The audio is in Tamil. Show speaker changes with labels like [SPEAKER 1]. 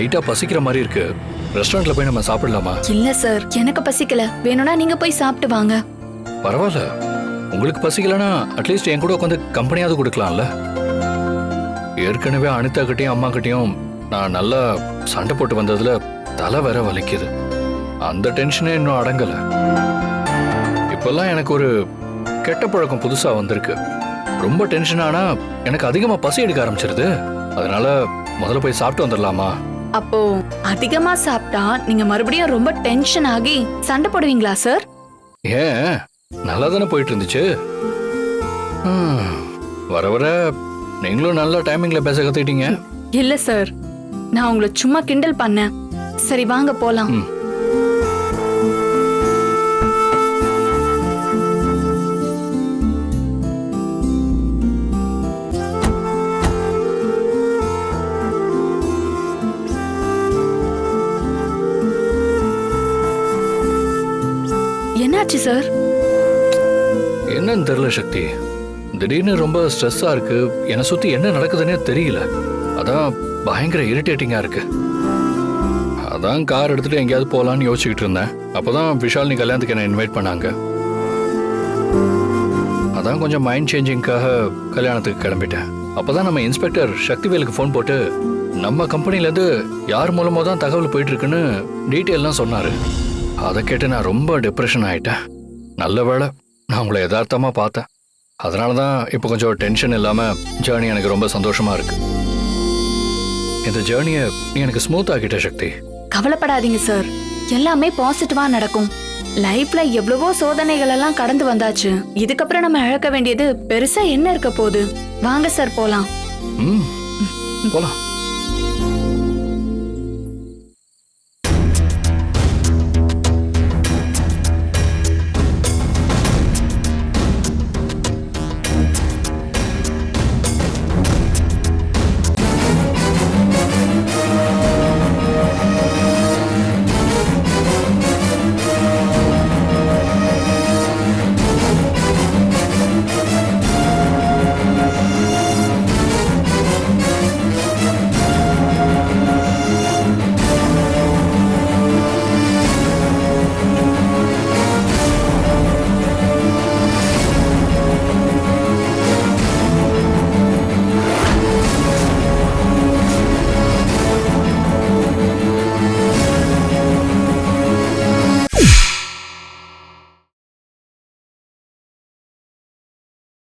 [SPEAKER 1] லைட்டா பசிக்கிற மாதிரி இருக்கு. ரெஸ்டாரண்ட்ல போய் நம்ம சாப்பிடலாமா?
[SPEAKER 2] இல்ல சார், எனக்கு பசிக்கல. வேணும்னா நீங்க போய் சாப்பிட்டு வாங்க.
[SPEAKER 1] பரவாயில்ல, உங்களுக்கு பசிக்கலனா அட்லீஸ்ட் என் கூட உட்காந்து கம்பெனியாவது கொடுக்கலாம்ல. ஏற்கனவே அனிதா கிட்டையும் அம்மா கிட்டையும் நான் நல்லா சண்டை போட்டு வந்ததுல தலை வேற வலிக்குது. அந்த டென்ஷனே இன்னும் அடங்கல. இப்பெல்லாம் எனக்கு ஒரு கெட்ட பழக்கம் புதுசா வந்திருக்கு. ரொம்ப டென்ஷன் ஆனா எனக்கு அதிகமா பசி எடுக்க ஆரம்பிச்சிருது. அதனால முதல்ல போய் சாப்பிட்டு வந்துடலாமா?
[SPEAKER 2] அப்போ அதிகமா சாப்பிட்டா நீங்க மறுபடியும் ரொம்ப டென்ஷன் ஆகி சண்டை போடுவீங்களா சார்?
[SPEAKER 1] ஏன், நல்லா தானே போயிட்டு இருந்துச்சு. வர வர நீங்களும் நல்ல டைமிங்ல பேச கத்துக்கிட்டீங்க.
[SPEAKER 2] இல்ல சார், நான் உங்களை சும்மா கிண்டல் பண்ணேன். சரி வாங்க போலாம். என்னாச்சு சார்?
[SPEAKER 1] என்னன்னு தெரியல சக்தி, திடீர்னு ரொம்ப ஸ்ட்ரெஸ்ஸா இருக்கு. என்னை சுத்தி என்ன நடக்குதுன்னே தெரியல. அதான் பயங்கர இரிட்டேட்டிங்கா இருக்கு. அதான் கார் எடுத்துட்டு எங்கேயாவது போலான்னு யோசிச்சுக்கிட்டு இருந்தேன். அப்பதான் விஷாலினி கல்யாணத்துக்கு என்ன இன்வைட் பண்ணாங்க. அதான் கொஞ்சம் மைண்ட் சேஞ்சிங்காக கல்யாணத்துக்கு கிளம்பிட்டேன். அப்பதான் நம்ம இன்ஸ்பெக்டர் சக்திவேலுக்கு ஃபோன் போட்டு நம்ம கம்பெனிலேருந்து யார் மூலமோ தான் தகவல் போயிட்டு இருக்குன்னு டீட்டெயிலாம் சொன்னாரு. அதை கேட்டு நான் ரொம்ப டிப்ரெஷன் ஆயிட்டேன். நல்ல வேளை நான் உங்களை யதார்த்தமா பார்த்தேன். அதனால தான் இப்போ கொஞ்சம் டென்ஷன் இல்லாம ஜேர்னி எனக்கு ரொம்ப சந்தோஷமா இருக்கு. இந்த ஜேர்னியை நீ எனக்கு ஸ்மூத் ஆக்கிட்ட சக்தி.
[SPEAKER 2] கவலைப்படாதீங்க சார், எல்லாமே பாசிட்டிவா நடக்கும். லைஃப்ல எவ்வளவோ சோதனைகள் எல்லாம் கடந்து வந்தாச்சு. இதுக்கப்புறம் நம்ம இழக்க வேண்டியது பெருசா என்ன இருக்க போகுது? வாங்க சார் போலாம்.
[SPEAKER 1] போலாம்.